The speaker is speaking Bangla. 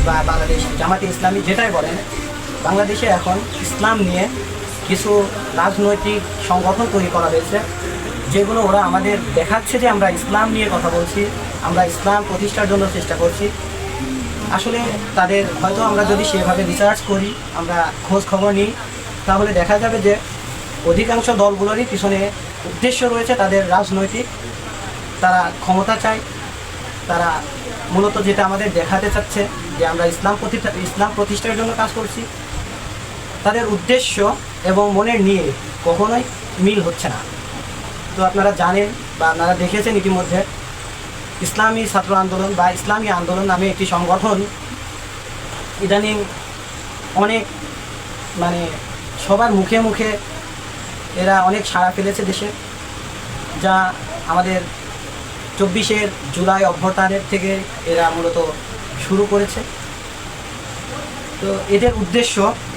বা বাংলাদেশ জামাতে ইসলামী যেটাই বলেন, বাংলাদেশে এখন ইসলাম নিয়ে কিছু রাজনৈতিক সংগঠন তৈরি করা হয়েছে, যেগুলো ওরা আমাদের দেখাচ্ছে যে আমরা ইসলাম নিয়ে কথা বলছি, আমরা ইসলাম প্রতিষ্ঠার জন্য চেষ্টা করছি। আসলে তাদের হয়তো আমরা যদি সেভাবে রিসার্চ করি, আমরা খোঁজ খবর নিই, তাহলে দেখা যাবে যে অধিকাংশ দলগুলোরই পিছনে উদ্দেশ্য রয়েছে তাদের রাজনৈতিক। তারা ক্ষমতা চায়, তারা মূলত যেটা আমাদের দেখাতে চাচ্ছে যে আমরা ইসলাম প্রতিষ্ঠার জন্য কাজ করছি। তাদের উদ্দেশ্য এবং মনের নিয়ে কখনোই মিল হচ্ছে না। তো আপনারা জানেন বা আপনারা দেখেছেন ইতিমধ্যে, ইসলামী ছাত্র আন্দোলন বা ইসলামী আন্দোলন নামে একটি সংগঠন ইদানিং অনেক মানে সবার মুখে মুখে এরা অনেক সাড়া ফেলেছে দেশে, যা আমাদের 24শে জুলাই অভ্যুত্থানের থেকে এরা মূলত শুরু করেছে। তো এদের উদ্দেশ্য